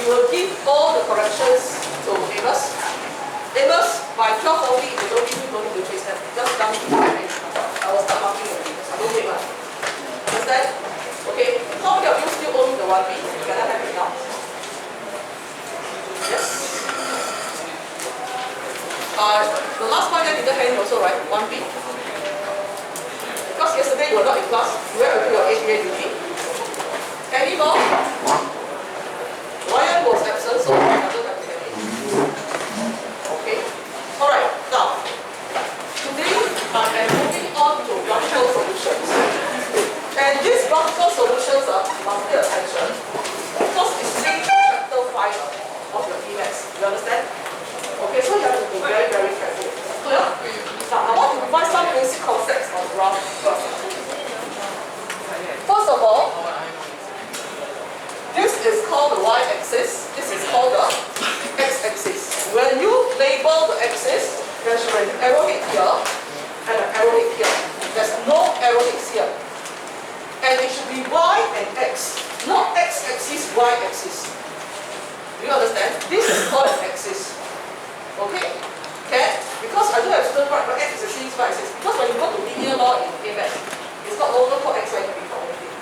we will give all the corrections to Amos. Amos, by 12:40, if you don't give me, don't need to chase them. Just dump it. I will start marking your Amos. I don't take much. Understand? Okay. How many of you still own the 1B? You cannot have it now. Yes. The last one that didn't hand also, right? 1B. Because yesterday you were not in class, you went to do your APA duty. Any more? Ryan was absent, so I don't have to get it. Okay. Alright, now, today I am moving on to graphical solutions. And these graphical solutions must pay attention because it's linked to chapter 5 of your EMAX. You understand? Okay, so you have to be very, very careful. Clear? Now, I want to provide some basic concepts on graph first. First of all, this is called the y-axis. This is called the x-axis. When you label the axis, there should be an arrowhead here and an arrowhead here. There's no arrowheads here. And it should be y and x, not x-axis, y-axis. Do you understand? This is called an axis. Okay? Okay? Because I do have students write but x is y axis. Because when you go to linear law in AMAT, it's not longer called x, y, to be anything.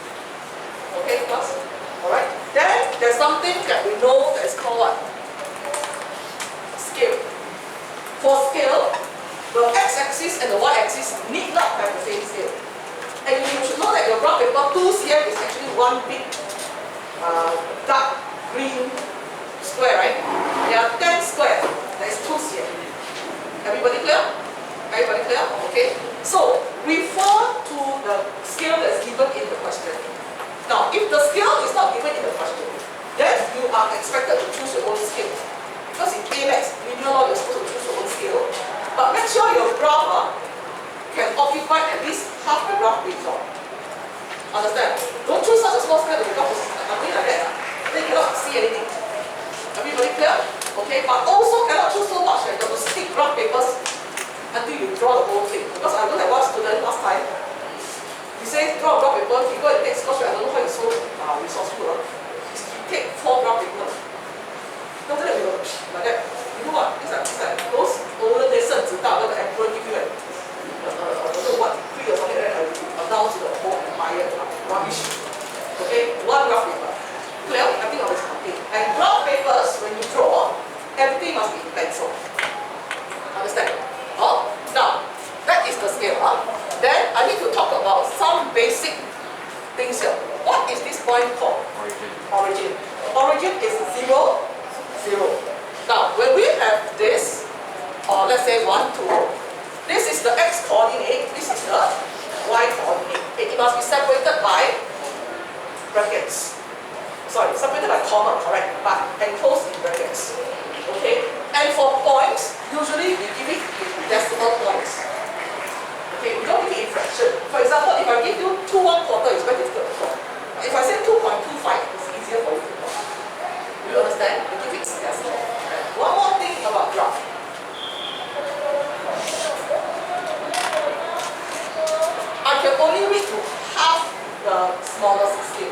Okay, class? Alright? Then there's something that we know that is called what? Scale. For scale, the x-axis and the y-axis need not have the same scale. And you should know that your graph paper 2 cm is actually one big dark green square, right? There are 10 squares. That is 2 cm. Everybody clear? Everybody clear? Okay. So refer to the scale that is given in the question. Now, if the scale is not given in the question, then you are expected to choose your own scale. Because in AMAX, linear law, you're supposed to choose your own scale. But make sure your graph can occupy at least half the graph being drawn. Understand? Don't choose such a small scale that the graph is nothing like that. Then you cannot see anything. Everybody clear? Okay, but also cannot choose so much that you have to stick graph papers until you draw the whole thing. Because I don't have one student last time. He says draw a graph paper, he go and take scotch, I don't know how he's so resourceful. He take 4 graph papers. After that we go like that. You know what? It's like those older days 圣旨大 when the emperor give you I don't know what decree or something like that, announce to the whole empire, rubbish. Okay, 1 graph paper. Clear? I think of this something. And graph papers, when you draw, everything must be in pencil. Understand? Oh, now, that is the scale. Then I need to talk about some basic things here. What is this point called? Origin. Origin is 0, 0. Now, when we have this, or let's say 1, 2, this is the x coordinate, this is the y coordinate. It must be separated by brackets. Sorry, separated by comma, correct, but enclosed in brackets. Okay? And for points, usually we give it in decimal points. Okay, we don't give it in fraction. For example, if I give you 2 1/4, it's very difficult to draw. If I say 2.25, it's easier for you to draw. Do you understand? We give it in decimal. One more thing about graph. I can only read to half the smallest scale.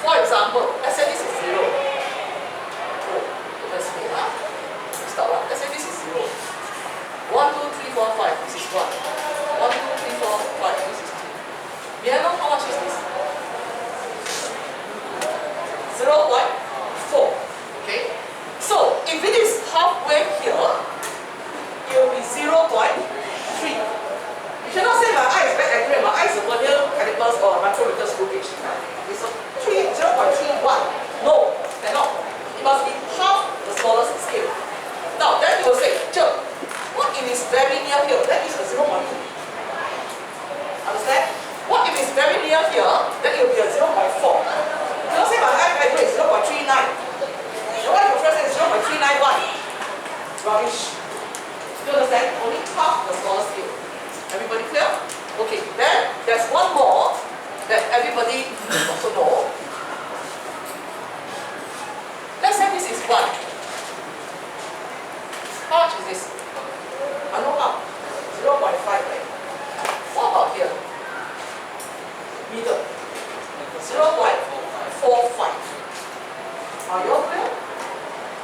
For example, let's say this is 0. Oh, let's wait. Stop. Let's say this is 0. 1, 2, 3, 4, 5. This is 1. 1, 2, 3, 4, 5. This is 2. May I know how much is this? 0.4. Okay. So if it is halfway here, it will be 0.3. You cannot say my eye is very accurate. My eye is a vernier calipers or a micrometer screw gauge. It's a 0.31. No, cannot. It must be half the smallest scale. Now, then you will say, Joe, what if it's very near here? That is a 0.2. Understand? What if it's very near here? Then it will be a 0.4. You cannot say my eye is accurate, 0.39. Your eye professor is 0.391. Rubbish. You understand? Only half the smallest scale. Everybody clear? Okay, then there's one more that everybody also know. Let's say this is 1. How much is this? I know how. 0.5, right? What about here? Middle. 0.45. Are you all clear?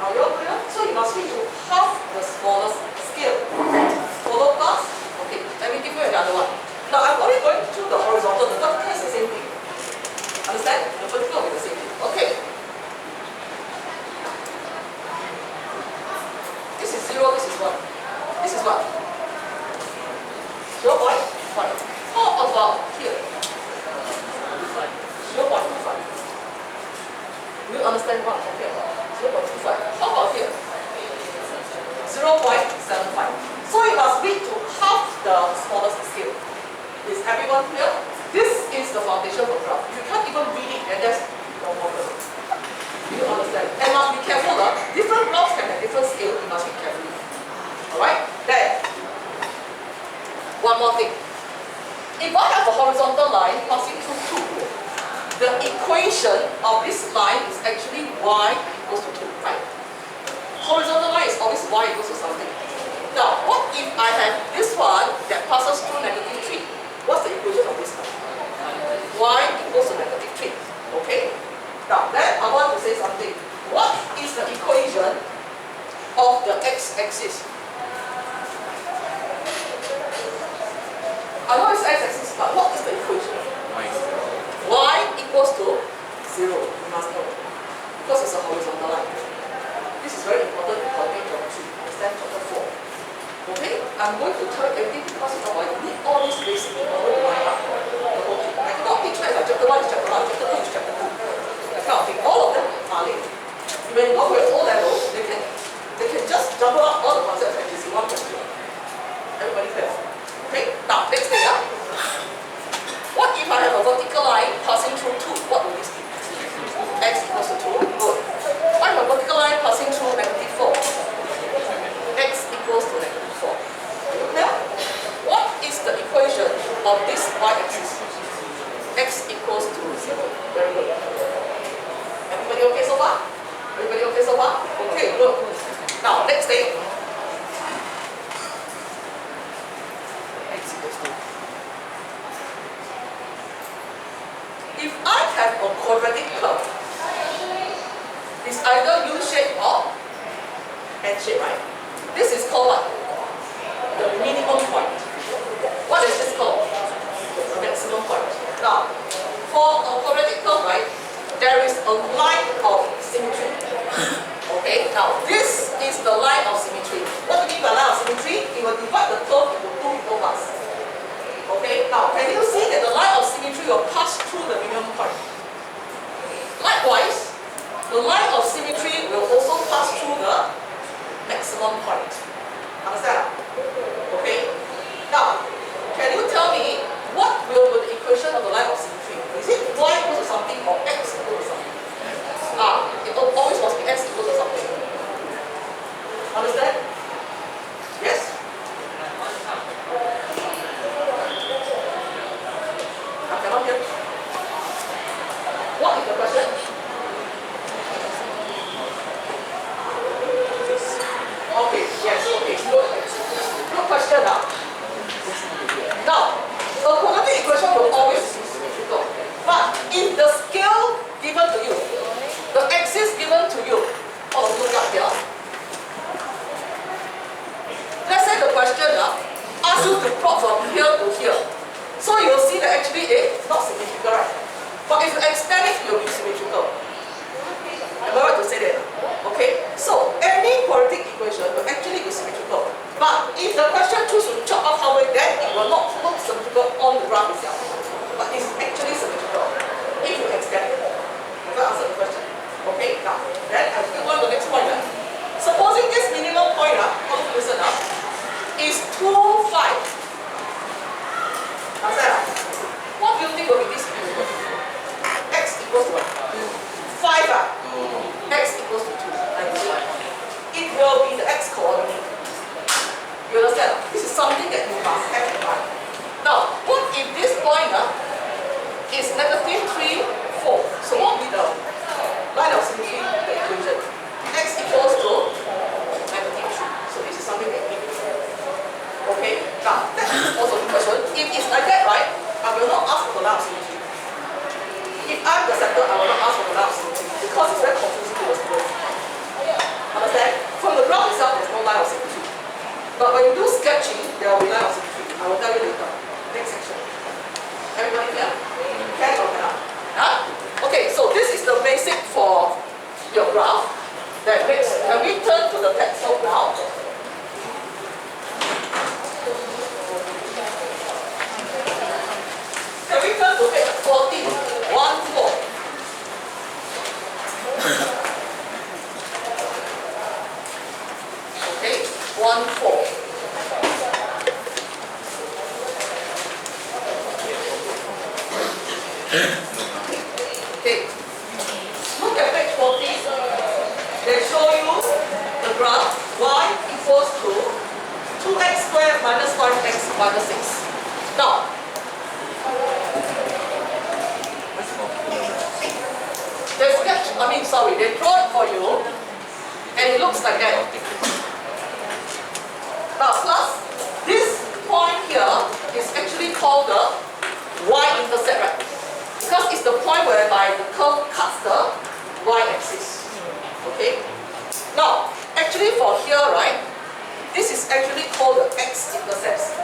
Are you all clear? So you must be to half the smallest scale. Follow class? Okay, let me give you another one. Now I'm only going through the horizontal, the vertical is the same thing. Understand? The vertical will be the same thing. Okay. This is 0, this is 1. This is what? 0.5. How about here? 0.25. Do you understand what I'm talking about? 0.25. How about here? 0.75. So it must be to half the smallest scale. Is everyone clear? This is the foundation for graph. If you can't even read it, then that's no problem. Do you understand? And must be careful. Different graphs can have different scale. You must be careful. Alright? Then, one more thing. If I have a horizontal line passing through 2, the equation of this line is actually y equals to 2, right? Horizontal line is always y equals to something. Now, what if I have this one that passes through -3? What's the equation of this one? Y equals to -3. Okay? Now, then I want to say something. What is the equation of the x-axis? I know it's x-axis, but what is the equation? Y equals to 0. You must know. Because it's a horizontal line. This is very important in calculating geometry. Understand chapter 4. Okay? I'm going to tell you everything because you know why you need all these basic in order to line up. Okay? I cannot teach you like chapter 1 is chapter 1, chapter 2 is chapter 2. That kind of thing. All of them are linked. When you go to O level, they can just jumble up all the concepts and you see one question. Everybody clear? Okay? Now, next thing. What if I have a vertical line passing through 2? What will this be? X equals to 2. Good. I have a vertical line passing through -4. X equals to -4. Are you clear? What is the equation of this y-axis? X equals to 0. Very good. Everybody okay so far? Everybody okay so far? Okay, good. Now, next thing. X equals to. If I have a quadratic curve, it's either U-shape or N-shape, right? This is called what? The minimum point. What is this called? The maximum point. Now, for a quadratic curve, right, there is a line of symmetry. Okay, now this is the line of symmetry. What do you mean by line of symmetry? It will divide the curve into 2 equal parts. Okay, now can you see that the line of symmetry will pass through the minimum point? Likewise, the line of symmetry will also pass through the maximum point. Understand? Okay? Now, can you tell me what will be the equation of the line of symmetry? Is it y equals to something or x equals to something? It always must be x equals to something. Understand? Yes? I cannot hear. What is the question? Okay. your graph. Then next, can we turn to the textbook now? Can we turn to page 14? 1-4. Okay, 1-4. Okay, look at page 14. They show you the graph y equals to 2x squared minus 5x minus 6. Now, they draw it for you, and it looks like that. Now, plus, this point here is actually called the y-intercept, right? Because it's the point whereby the curve cuts the y-axis. Okay? Now, actually for here, right, this is actually called the x-intercepts.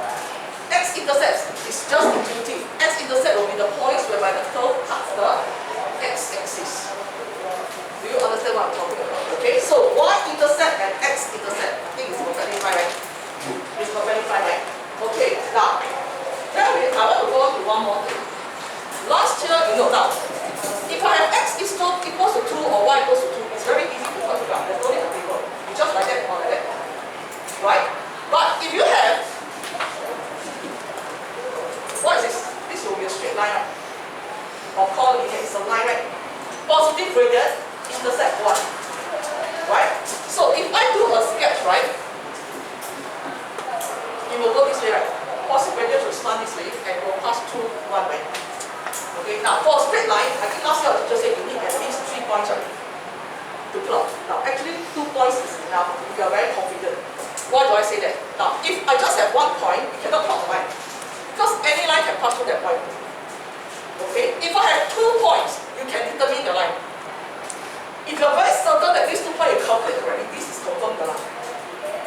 X-intercepts is just intuitive. X-intercept will be the points whereby the curve cuts the x-axis. Do you understand what I'm talking about? Okay, so y-intercept and x-intercept, I think it's perfectly fine, right? It's perfectly fine, right? Okay, now, I want to go on to one more thing. Last year, you know now, if I have x equals to 2 or y equals to 2, it's very easy to calculate. There's no need to table. You just like that or like that. Right? But if you have, what is this? This will be a straight line, right? Or call linear, it's a line, right? Positive gradient, intercept 1. Right? So if I do a sketch, right? It will go this way, right? Positive gradient will span this way and will pass through 1 way. Okay, now for a straight line, I think last year the teacher said you need at least 3 points, right, to plot. Now actually 2 points is enough if you are very confident. Why do I say that? Now if I just have 1 point, you cannot plot the line. Because any line can pass through that point. Okay? If I have 2 points, you can determine the line. If you are very certain that these 2 points you calculate already, this is confirmed the line.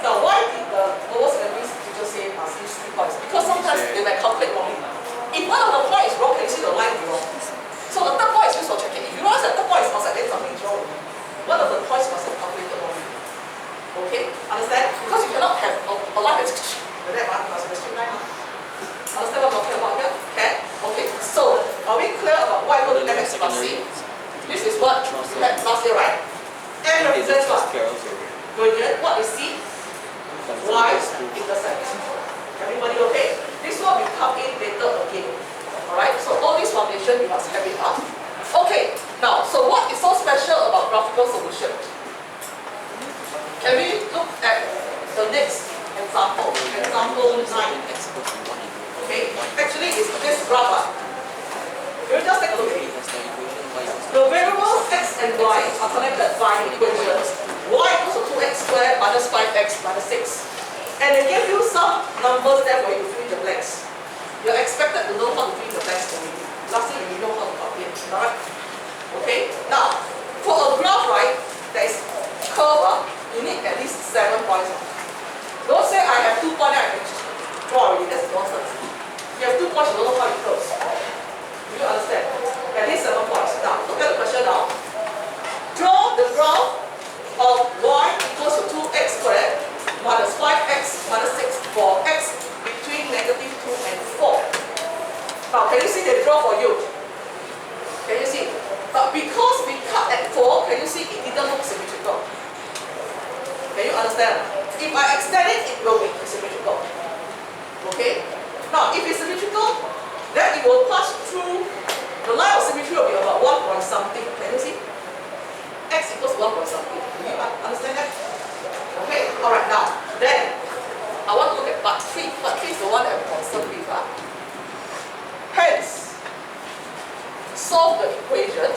Now why did the lower secondary teacher say must use 3 points? Because sometimes they might calculate wrongly. If one of the points is wrong, can you see the line is wrong? So the third point is used for checking. If you realize that the third point is outside, then something is wrong. One of the points must have calculated wrongly. Okay? Understand? Because you cannot have a line that's like that, you must have a straight line. Understand what I'm talking about here? Okay? Okay. So, are we clear about y equal to mx plus c? This is what you had last year, right? M represents what? Gradient. What is c? Y intercept. Everybody okay? This one will come in later again. Alright, so all this foundation you must have it up. Okay, now, so what is so special about graphical solution? Can we look at the next example? Example 9. Okay, actually it's this graph. Can we just take a look at it? The variables x and y are connected by equations. Y equals to 2x squared minus 5x minus 6. And they give you some numbers there for you to fill in the blanks. You're expected to know how to fill in the blanks already. Lastly, you know how to calculate. Alright? Okay? Now, for a graph, right, that is curve, you need at least 7 points. Don't say I have 2 points, I can draw already. That's nonsense. You have 2 points, you don't know how it curves. Do you understand? At least 7 points. Now, look at the question now. Draw the graph of y equals to 2x squared minus 5x minus 6 for x between -2 and 4. Now, can you see they draw for you? Can you see? But because we cut at 4, can you see it didn't look symmetrical? Can you understand? If I extend it, it will be symmetrical. Okay? Now, if it's symmetrical, then it will pass through, the line of symmetry will be about 1 point something. Can you see? X equals 1 point something. Do you understand that? Okay, alright, now, then, I want to look at part 3. Part 3 is the one that I'm concerned with. Hence, solve the equation.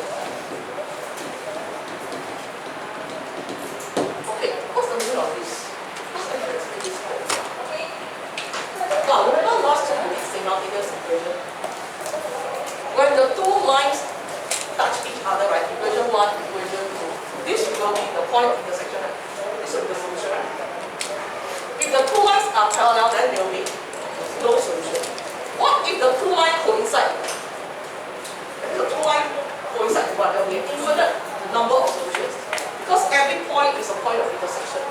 Okay, what's the meaning of this? Now, remember last time we did simultaneous equation? When the 2 lines touch each other, right, equation 1, equation 2, this will be the point of intersection, right? This will be the solution, right? If the 2 lines are parallel, then there will be no solution. What if the 2 lines coincide? If the 2 lines coincide to what? There will be an infinite number of solutions. every point is a point of intersection.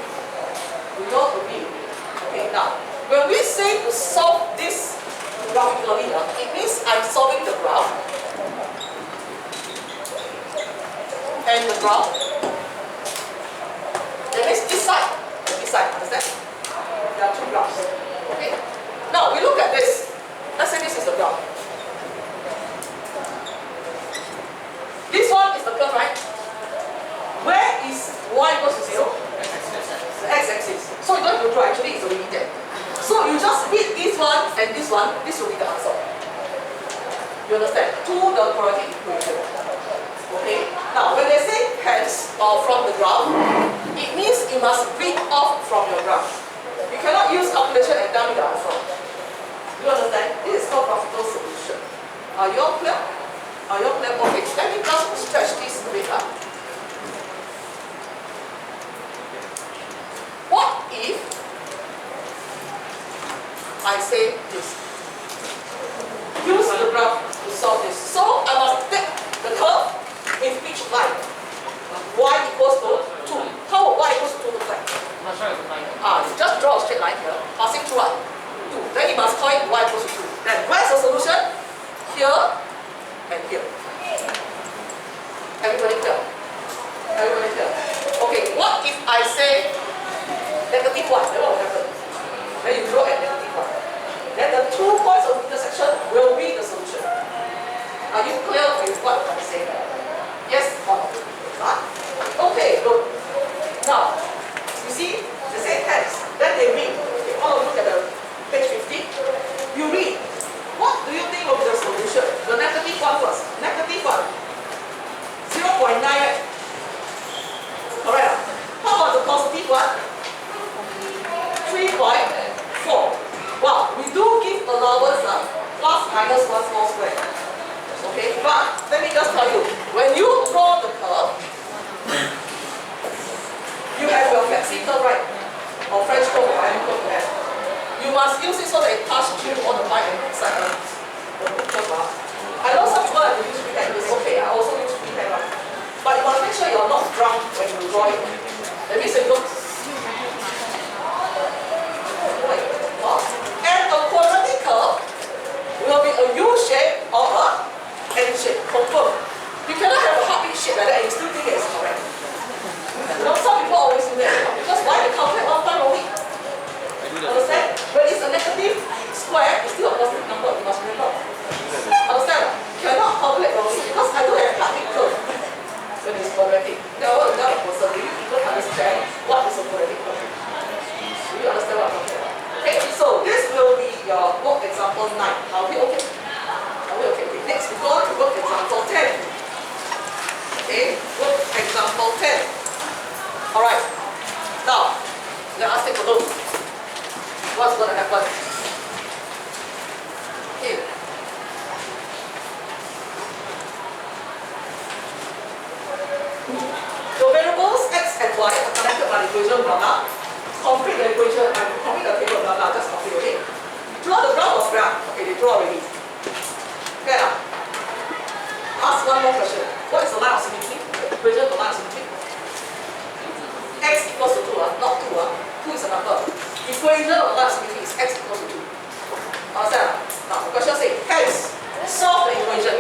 We all agree. Okay, now, when we say to solve this graphically, it means I'm solving the graph and the graph. That means this side and this side, understand? There are two graphs. Okay? Now, we look at this. Let's say this is the graph. This one is the curve, right? Where is y equals to 0? The x-axis. So you don't have to draw, actually it's already there. So you just beat this one and this one, this will be the answer. You understand? To the quadratic equation. Okay? Now when they say hence or from the graph, it means you must read off from your graph. You cannot use calculation and tell me the answer. You understand? This is called graphical solution. Are you all clear? Are you all clear? Okay, let me just stretch this a bit up. What if I say this? Use the graph to solve this. So I must take the curve in each line. Y equals to 2. How would y equals to 2 look like? You just draw a straight line here, passing through what? 2. Then you must call it y equals to 2. Then where's the solution? Here and here. Everybody clear? Everybody clear? Okay, what if I say negative 1? Then what will happen? Then you draw at negative 1. Then the 2 points of intersection will be the solution. Are you clear with what I'm saying? Yes or no? Okay, good. Now, you see, they say hence. Then they read. Okay, all of you look at the page 50. You read. What do you think will be the solution? The negative 1 first. Negative 1. 0.9. Correct. How about the positive 1? 3.4. Wow, we do give allowance plus minus 1 small square. Okay, but let me just tell you, when you draw the curve, you have your flexible right, or French curve, or any curve you have. You must use it so that it touches through all the line and inside the curve. I know some people have to use freehand, it's okay, I also use freehand. But you must make sure you're not drunk when you draw it. That means you don't. And a quadratic curve will be a U shape or a N shape, confirm. You cannot have a heartbeat shape like that and you still think it's correct. You know, some people always do that because why they calculate one time only? Understand? When it's a negative square, it's still a positive number, you must remember. Understand? You cannot calculate wrongly because I don't have heartbeat curve when it's quadratic. Then I want to tell a person, do you even understand what is a quadratic curve? Do you understand what I'm talking about? Okay, so this will be your work example 9. Are we okay? Are we okay? Next we go on to work example 10. Okay, work example 10. Alright, now let us take a look. What's going to happen? Okay. The variables x and y are connected by the equation blah blah. Complete the equation and complete the table blah blah, just complete, okay? Draw the graph of graph. Okay, they draw already. Okay now. Ask one more question. What is the line of symmetry? The equation for line of symmetry? X equals to 2, not 2. 2 is a number. Equation of line of symmetry is x equals to 2. Understand? Now the question says, hence, solve the equation.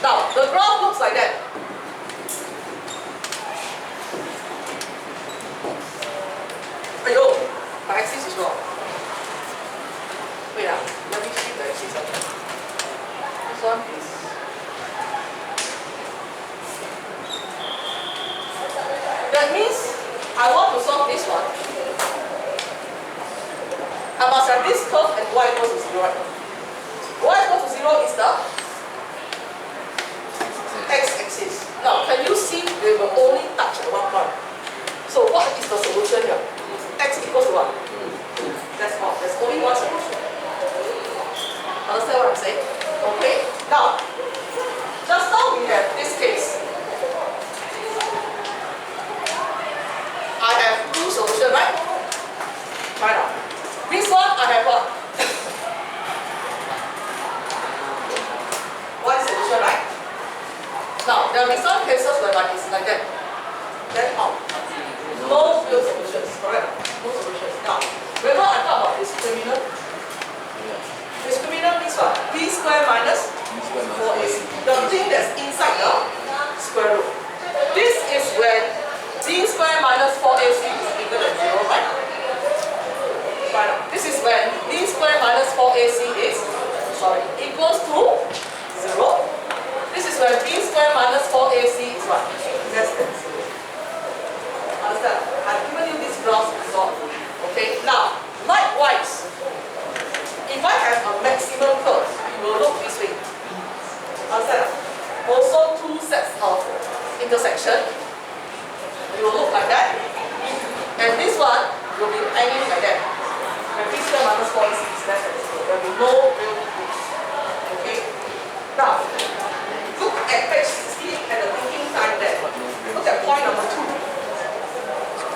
Now, the graph looks like that. Aiyo, my axis is wrong. Wait, let me shift the axis up. This one is. That means I want to solve this one. I must have this curve and y equals to 0. Y equals to 0 is the x-axis. Now, can you see they will only touch at one point? So, what is the solution here? X equals to what? That's all. There's only one solution. Understand what I'm saying? Okay. Now, just now we have this case. I have two solutions, right? Right now. This one I have what? be some cases whereby it's like that. Then how? No real solutions, correct? No solutions. Now, remember I talked about discriminant? Discriminant means what? B square minus 4AC. The thing that's inside the square root. This is when B square minus 4AC is bigger than 0, right? Right. This is when B square minus 4AC is, equals to 0. This is when B square minus 4AC is what? Less than 0. Understand? I've given you this graph to solve. Okay? Now, likewise, if I have a maximum curve, it will look this way. Understand? Also, two sets of intersection. It will look like that. And this one will be hanging like that. And B square minus 4AC is less than 0. There will be no real roots. Okay? Now, look at page 16 at the thinking time there. Look at point number 2.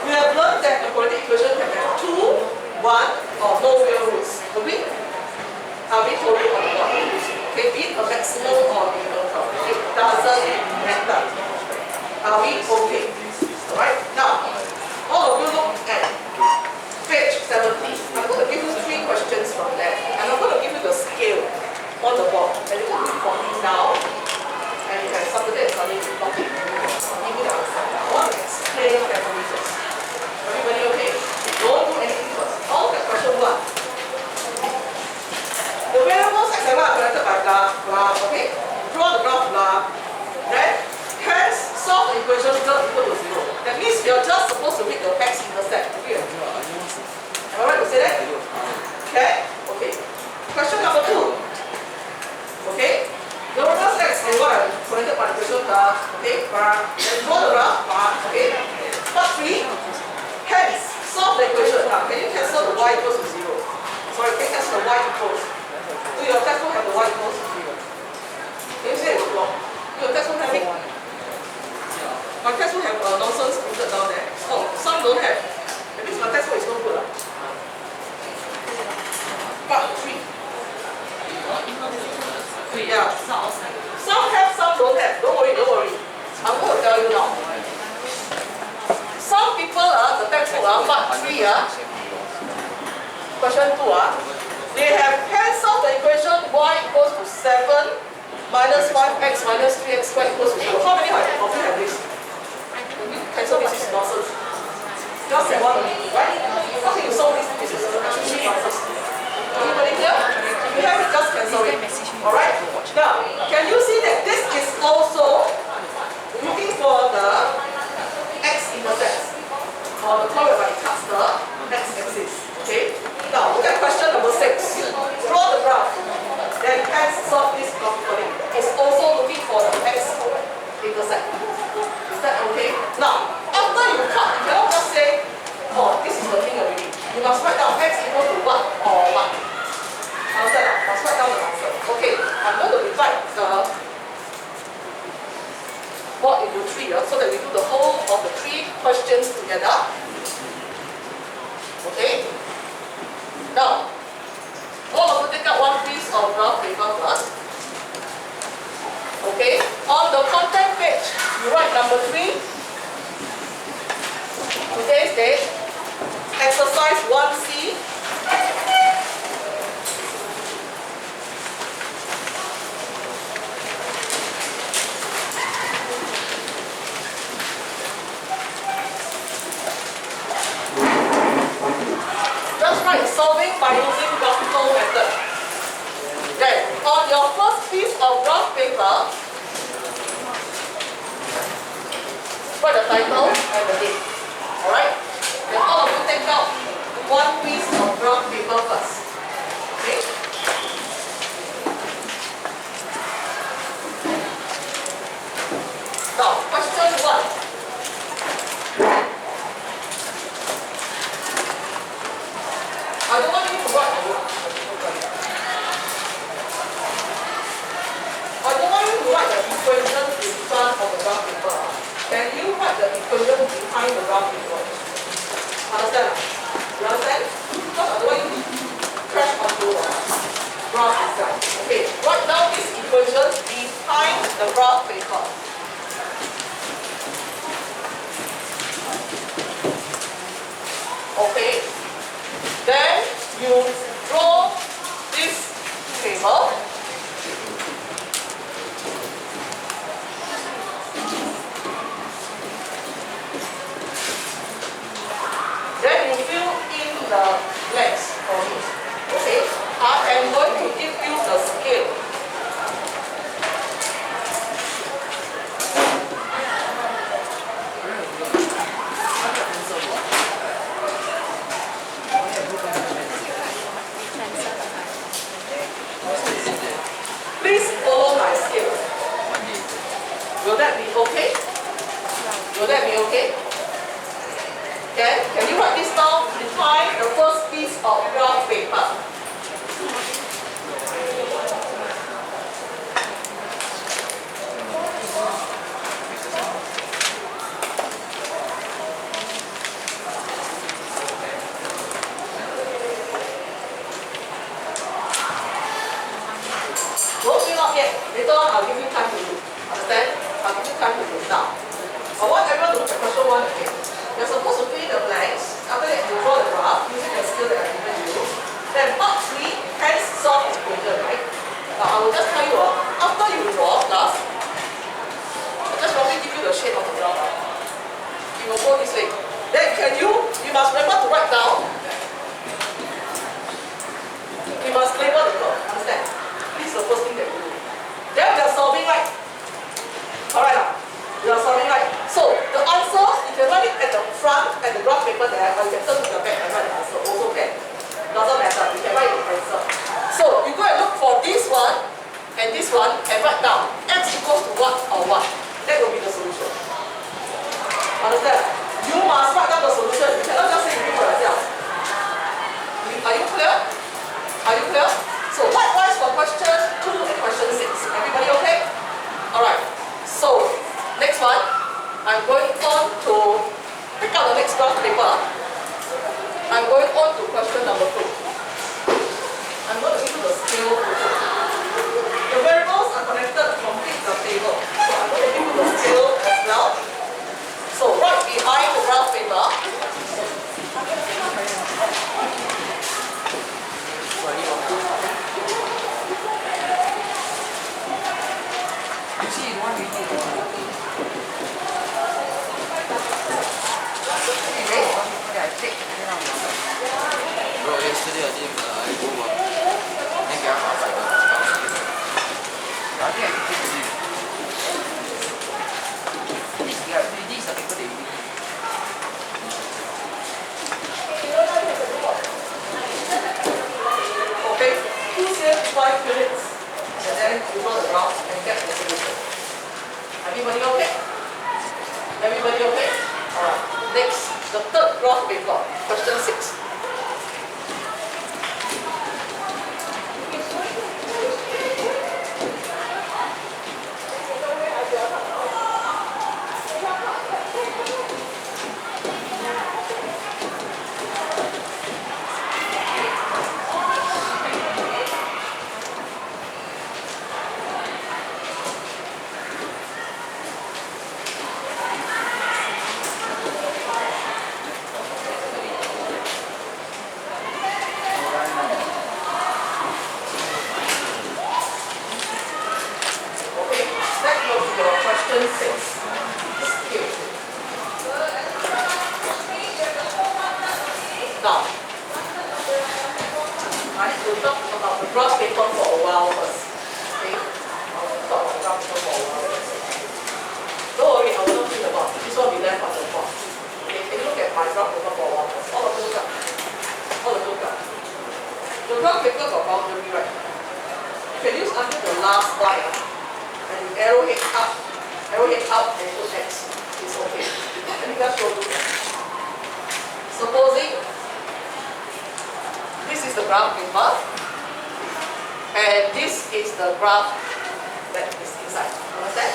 We have learned that the quadratic equation can have 2, 1, or no real roots. Agree? Are we totally on board? Okay, be it a maximum or minimum curve. It doesn't matter. Are we okay? Alright? Now, all of you look at page 17. I'm going to give you 3 questions from there. And I'm going to give you the scale on the board. And you can read for me now. And you can Saturday and Sunday report. Give me the answer. I want to explain carefully first. Everybody okay? Don't do anything first. All look at question 1. The variables x and y are connected by graph, okay? Draw the graph blah. Then, hence, solve the equation z equal to 0. That means you're just supposed to read the x-intercept. Okay? Am I right to say that? Okay? Okay. Question number 2. Okay? The variables x and y are connected by the equation graph, okay? Then draw the graph, okay? Part 3. Hence, solve the equation. Now, can you cancel the y equals to 0? Sorry, can you cancel the y equals? Do your textbook have the y equals to 0? Can you say it was wrong? Do your textbook have it? My textbook have nonsense printed down there. Oh, some don't have. That means my textbook is no good. Part 3. Yeah. Some have, some don't have. Don't worry, don't worry. I'm going to tell you now. Some people, the textbook, part 3, question 2, they have cancelled the equation y equals to 7 minus 5x minus 3x squared equals to 0. How many of you have this? Cancel this is nonsense. Just say one only, right? How can you solve this? This is actually nonsense. Everybody clear? If you have it, just cancel it. Alright? Now, can you see that this is also looking for the x-intercepts? Or the point whereby it cuts the x-axis. Okay? Now, look at question number 6. Draw the graph. Then hence solve this graphically. It's also looking for the x-intercept. Is that okay? Now, after you cut, you cannot just say, oh, this is the thing already. You must write down x equal to what or what. Understand? Must write down the answer. Okay, I'm going to divide the board into 3 so that we do the whole of the 3 questions together. Okay? Now, all of you take out one piece of graph paper first. Okay? On the content page, you write number 3. Today's date. Exercise 1C. Just write solving by using graphical method. Then, on your first piece of graph paper, write the title and the date. Alright? Then all of you take out one piece of graph paper first. Okay? Now, question 1. I don't want you to write the equation in front of the graph paper. Can you write the equation behind the graph paper? Understand? You understand? Because I don't want you to crash onto the graph itself. Okay, write down this equation behind the graph paper. please follow my scale. Will that be okay? Will that be okay? Can you write this down behind the first piece of graph paper? Don't fill up yet. Later on I'll give you time to do. Understand? I'll give you time to do down. I want everyone to look at question 1 again. You're supposed to fill in the blanks. After that you draw the graph using the skill that I've given you. Then part 3, hence solve equation, right? Now I will just tell you, after you draw class, I'll just roughly give you the shape of the graph. You will go this way. Then you must remember to write down. You must label the curve, understand? This is the first thing that you do. Then we are solving right. Alright now. We are solving right. So the answer, you can write it at the front and the graph paper there, or you can turn to the back and write the answer. Also can. Doesn't matter. You can write the answer. So you go and look for this one and this one and write down x equals to what or what. That will be the solution. Understand? You must write down the solution. You cannot just say you do for yourself. Are you clear? Are you clear? So likewise for question 2 and question 6. Everybody okay? Alright. So next one, I'm going on to pick up the next graph paper. I'm going on to question number 2. I'm going to give you the scale photo. The variables are connected to complete the table. So I'm going to give you the scale as well. So right behind the graph paper, Bro, yesterday I did go work. Then get out of I think I can take the leave. Yeah, this is the paper they read. okay, 2 here 5 minutes, and then you draw the graph and get the solution. Everybody okay? Everybody okay? Alright, next, the third graph paper, question 6. Now, I need to talk about the graph paper for a while first. Okay? I'll talk about the graph paper for a while first. Don't worry, I will not think about it. This one will be left on the board. Okay, can you look at my graph paper for a while first? All of you look up. All of you look up. The graph paper got boundary, right? You can use until the last line. And you arrowhead up and put X. It's okay. Let me just show you. Supposing this is the graph paper, and this is the graph that is inside. Understand?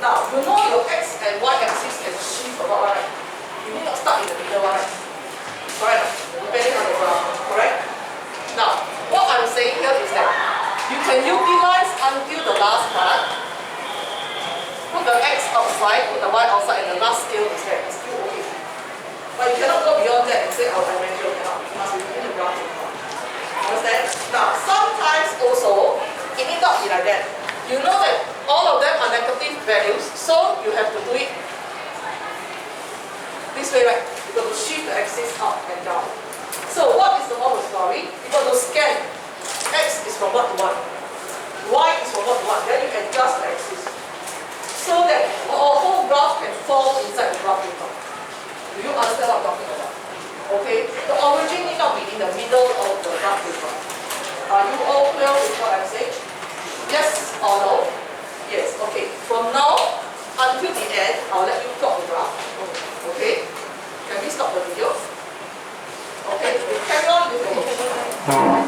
Now, you know your X and Y axis can shift about, right? You need not start in the middle one, right? Correct? Depending on the graph. Correct? Now, what I'm saying here is that you can utilize until the last part. Put the X outside, put the Y outside, and the last scale is there. It's still okay. But you cannot go beyond that and say, oh, I measure, cannot. You must be within the graph paper. Understand? Now, sometimes also, it need not be like that. You know that all of them are negative values, so you have to do it this way, right? You got to shift the axis up and down. So, what is the moral story? You got to scan. X is from 1 to 1. Y is from 1 to 1. Then you adjust the axis. So that our whole graph can fall inside the graph paper. Do you understand what I'm talking about? Okay? The origin need not be in the middle of the graph paper. Are you all clear with what I'm saying? Yes or no? Yes, okay. From now until the end, I'll let you plot the graph. Okay? Can we stop the video? Okay, we carry on with the work.